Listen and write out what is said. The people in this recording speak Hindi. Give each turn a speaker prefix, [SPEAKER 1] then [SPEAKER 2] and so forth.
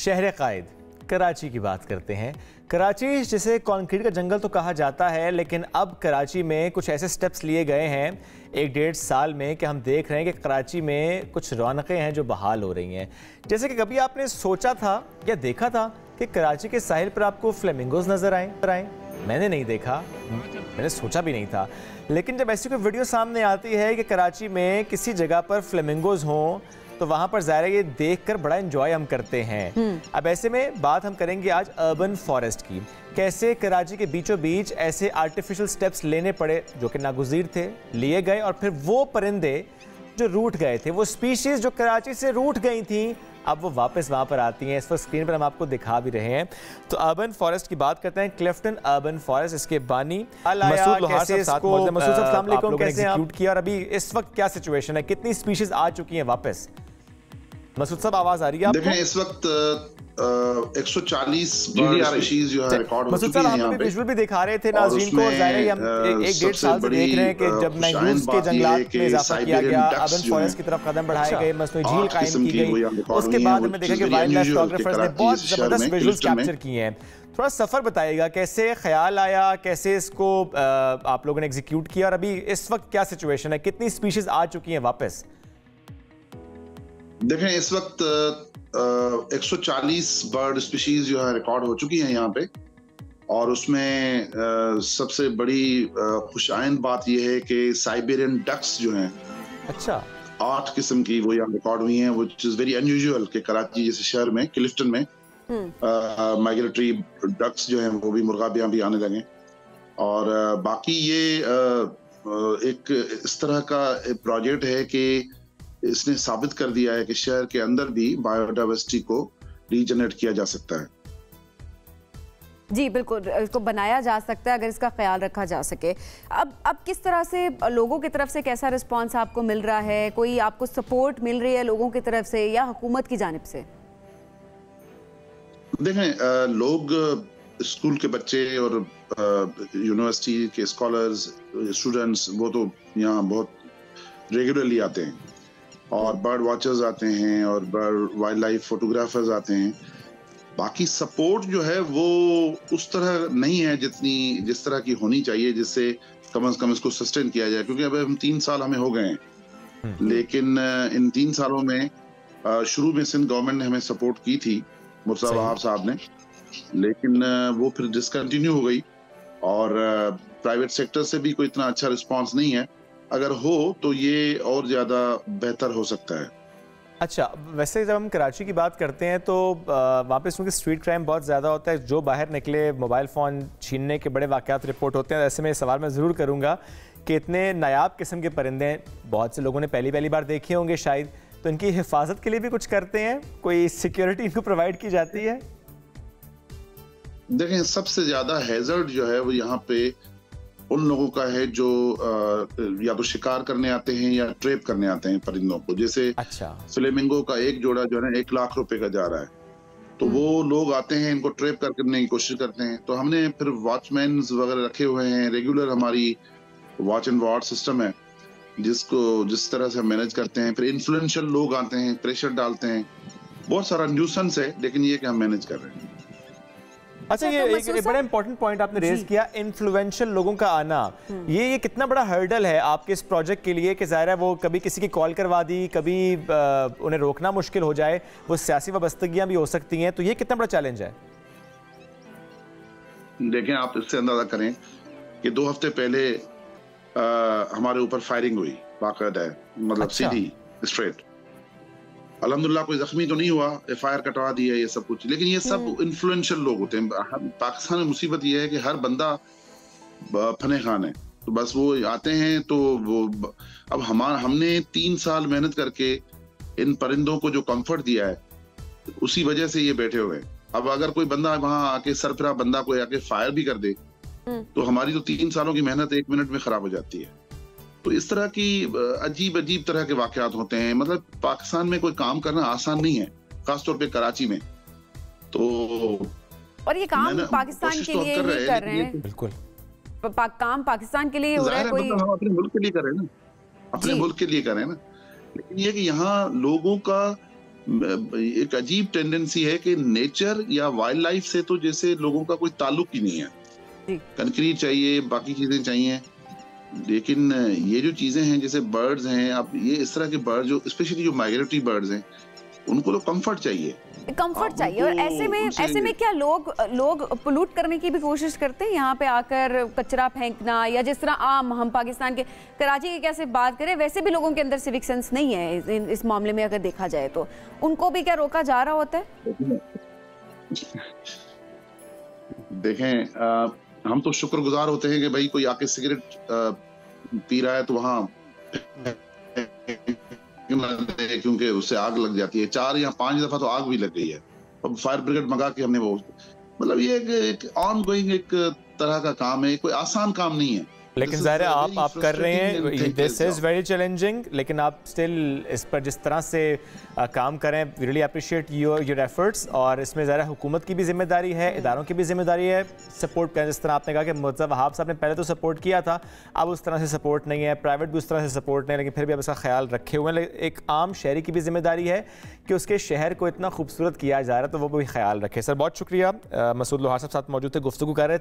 [SPEAKER 1] शहर कायद कराची की बात करते हैं। कराची जिसे कंक्रीट का जंगल तो कहा जाता है, लेकिन अब कराची में कुछ ऐसे स्टेप्स लिए गए हैं 1-1.5 साल में कि हम देख रहे हैं कि कराची में कुछ रौनकें हैं जो बहाल हो रही हैं। जैसे कि कभी आपने सोचा था या देखा था कि कराची के साहिल पर आपको फ्लेमिंगोज नजर आए? मैंने नहीं देखा, मैंने सोचा भी नहीं था। लेकिन जब ऐसी कोई वीडियो सामने आती है कि कराची में किसी जगह पर फ्लेमिंगोज हों तो वहाँ पर ज़ाहिर है ये देखकर बड़ा एंजॉय हम करते हैं। अब ऐसे में बात हम करेंगे आज अर्बन फॉरेस्ट की। कैसे कराची के बीचों बीच ऐसे आर्टिफिशियल स्टेप्स लेने पड़े जो कि नागुज़ीर थे, लिए गए, और फिर वो परिंदे जो रूठ गए थे, वो स्पीशीज़ जो कराची से रूठ गई थी, अब वो वापस वहाँ पर आती हैं। इस वक्त स्क्रीन पर हम आपको दिखा भी रहे हैं। तो अर्बन फॉरेस्ट की बात करते हैं, क्लिफ्टन अर्बन फॉरेस्ट, इसके बानी मसूद लोहार साहब साथ मौजूद हैं। मसूद साहब अस्सलाम वालेकुम, कैसे हैं आप? एग्जीक्यूट किया और अभी इस वक्त क्या सिचुएशन है, कितनी स्पीशीज आ चुकी हैं वापस? मसूद साहब आवाज आ रही है आपको?
[SPEAKER 2] देखें इस वक्त 140 स्पीशीज जो है रिकॉर्ड हो चुकी हैं यहाँ पे।
[SPEAKER 1] विजुअल भी दिखा रहे थे नाज़रीन को, और ज़ाहिर है हम 1-1.5 साल से देख रहे हैं कि जब मैंग्रोव्स के जंगलात में इजाफा किया गया, अर्बन फॉरेस्ट की तरफ कदम बढ़ाए गए, मसनूई झील कायम की गई, उसके बाद हमने देखा कि वाइल्ड लाइफ फोटोग्राफर्स ने बहुत जबरदस्त विजुअल्स कैप्चर किए हैं। थोड़ा सफर बताइएगा, कैसे ख्याल आया, कैसे इसको आप लोगों ने एग्जीक्यूट किया, और अभी इस वक्त क्या सिचुएशन है, कितनी स्पीशीज आ चुकी हैं वापस?
[SPEAKER 2] देखें इस वक्त 140 बर्ड स्पीशीज जो है रिकॉर्ड हो चुकी हैं यहाँ पे, और उसमें सबसे बड़ी खुशाइंद बात यह है कि साइबेरियन डक्स जो हैं,
[SPEAKER 1] अच्छा,
[SPEAKER 2] 8 किस्म की वो यहाँ रिकॉर्ड हुई हैं, व्हिच इज वेरी अनयूजुअल कि कराची जैसे शहर में, क्लिफ्टन में माइग्रेटरी डक्स जो हैं वो भी मुर्गाबियां भी आने लगे। और बाकी ये एक इस तरह का प्रोजेक्ट है कि इसने साबित कर दिया है कि शहर के अंदर भी बायोडाइवर्सिटी को रीजनरेट किया जा सकता है।
[SPEAKER 3] जी बिल्कुल, इसको बनाया जा सकता है अगर इसका ख्याल रखा जा सके। अब किस तरह से लोगों की तरफ से कैसा रिस्पांस आपको मिल रहा है? कोई आपको सपोर्ट मिल रही है लोगों की तरफ से या हुकूमत की जानिब से?
[SPEAKER 2] देखें लोग, स्कूल के बच्चे और यूनिवर्सिटी के स्कॉलर्स, स्टूडेंट्स, वो तो यहाँ बहुत रेगुलरली आते हैं, और बर्ड वॉचर्स आते हैं, और बर्ड वाइल्ड लाइफ फोटोग्राफर्स आते हैं। बाकी सपोर्ट जो है वो उस तरह नहीं है जिस तरह की होनी चाहिए, जिससे कम से कम इसको सस्टेन किया जाए, क्योंकि अब हम 3 साल हमें हो गए हैं। लेकिन इन 3 सालों में शुरू में सिंध गवर्नमेंट ने हमें सपोर्ट की थी, मुर्तज़ा वहाब साहब ने, लेकिन वो फिर डिसकंटिन्यू हो गई, और प्राइवेट सेक्टर से भी कोई इतना अच्छा रिस्पॉन्स नहीं है। अगर हो तो ये और ज्यादा बेहतर हो सकता है।
[SPEAKER 1] अच्छा, वैसे जब हम कराची की बात करते हैं तो वहाँ पे क्योंकि स्ट्रीट क्राइम बहुत ज़्यादा होता है, जो बाहर निकले मोबाइल फ़ोन छीनने के बड़े वाक़यात रिपोर्ट होते हैं। ऐसे में सवाल मैं ज़रूर करूँगा कि इतने नायाब किस्म के परिंदे बहुत से लोगों ने पहली बार देखे होंगे शायद, तो इनकी हिफाजत के लिए भी कुछ करते हैं? कोई सिक्योरिटी इनको प्रोवाइड की जाती है?
[SPEAKER 2] देखें सबसे ज़्यादा हैजर्ड जो है वो यहाँ पे उन लोगों का है जो या तो शिकार करने आते हैं या ट्रेप करने आते हैं परिंदों को। जैसे
[SPEAKER 1] अच्छा,
[SPEAKER 2] फ्लेमिंगो का एक जोड़ा जो है ना 1 लाख रुपए का जा रहा है, तो वो लोग आते हैं, इनको ट्रेप करने की कोशिश करते हैं। तो हमने फिर वॉचमैन वगैरह रखे हुए हैं, रेगुलर हमारी वॉच एंड वार्ड सिस्टम है, जिस तरह से हम मैनेज करते हैं। फिर इन्फ्लुएंशियल लोग आते हैं, प्रेशर डालते हैं, बहुत सारा न्यूसेंस है, लेकिन ये कि हम मैनेज कर रहे हैं।
[SPEAKER 1] अच्छा, ये एक बड़ा इंपॉर्टेंट पॉइंट आपने रेज किया, इन्फ्लुएंशियल लोगों का आना। ये कितना बड़ा हर्डल है आपके इस प्रोजेक्ट के लिए कि ज़ाहिर है वो कभी किसी की कॉल करवा दी, कभी उन्हें रोकना मुश्किल हो जाए, वो सियासी वाबस्तगियां भी हो सकती हैं, तो ये कितना बड़ा चैलेंज है?
[SPEAKER 2] देखें आप इससे अंदाजा करें कि 2 हफ्ते पहले हमारे ऊपर फायरिंग हुई, बाकायदा है, मतलब सीधी स्ट्रेट। अल्हम्दुलिल्लाह कोई जख्मी तो नहीं हुआ, FIR कटवा दी है, ये सब कुछ, लेकिन ये सब इन्फ्लुएंशियल लोग होते हैं। पाकिस्तान में मुसीबत ये है कि हर बंदा फने खान है, तो बस वो आते हैं। तो वो अब हमने 3 साल मेहनत करके इन परिंदों को जो कंफर्ट दिया है, उसी वजह से ये बैठे हुए हैं। अब अगर कोई बंदा वहां आके सरफरा बंदा कोई आके फायर भी कर दे, तो हमारी तो 3 सालों की मेहनत 1 मिनट में खराब हो जाती है। तो इस तरह की अजीब तरह के वाकयात होते हैं। मतलब पाकिस्तान में कोई काम करना आसान नहीं है, खासतौर पे कराची में। तो
[SPEAKER 3] और ये काम पाकिस्तान के लिए ही कर रहे हैं,
[SPEAKER 1] बिल्कुल
[SPEAKER 3] काम पाकिस्तान के लिए हो रहा है, कोई
[SPEAKER 2] हम अपने मुल्क के लिए कर रहे हैं ना, अपने मुल्क के लिए कर रहे हैं ना। लेकिन ये कि यहाँ लोगों का एक अजीब टेंडेंसी है कि नेचर या वाइल्ड लाइफ से तो जैसे लोगों का कोई ताल्लुक ही नहीं है। कंक्रीट चाहिए, बाकी चीजें चाहिए, लेकिन ये जो चीजें हैं जैसे बर्ड्स हैं, अब ये इस तरह के बर्ड जो स्पेशली जो माइग्रेटरी बर्ड्स हैं, उनको तो कंफर्ट चाहिए,
[SPEAKER 3] कंफर्ट चाहिए। और ऐसे में क्या लोग पोल्यूट करने की भी कोशिश करते हैं, यहाँ पे आकर कचरा फेंकना, या जिस तरह आम हम पाकिस्तान के कराची की कैसे बात करें, वैसे भी लोगों के अंदर सिविक सेंस नहीं है इस मामले में अगर देखा जाए तो उनको भी क्या रोका जा रहा होता है?
[SPEAKER 2] देखें, हम तो शुक्रगुजार होते हैं कि भाई कोई आके सिगरेट पी रहा है तो वहाँ क्योंकि उससे आग लग जाती है। 4 या 5 दफा तो आग भी लग गई है। अब फायर ब्रिगेड मंगा के हमने वो, मतलब ये एक ऑन गोइंग एक तरह का काम है, कोई आसान काम नहीं है।
[SPEAKER 1] लेकिन ज़ाहिर है आप कर रहे हैं, दिस इज़ वेरी चैलेंजिंग, लेकिन आप स्टिल इस पर जिस तरह से काम करें, we really appreciate your efforts. और इसमें ज़ाहिर हुकूमत की भी जिम्मेदारी है, इदारों की भी जिम्मेदारी है सपोर्ट करें। जिस तरह आपने कहा कि मुअज़्ज़फ़ वहाब साहब ने पहले तो सपोर्ट किया था, अब उस तरह से सपोर्ट नहीं है, प्राइवेट भी उस तरह से सपोर्ट नहीं है, लेकिन फिर भी अब इसका ख्याल रखे हुए हैं। एक आम शहरी की भी जिम्मेदारी है कि उसके शहर को इतना खूबसूरत किया जा रहा है, तो वो भी ख्याल रखे। सर बहुत शुक्रिया, मसूद लोहार साहब साथ मौजूद थे, गुफ्तगू कर रहे थे।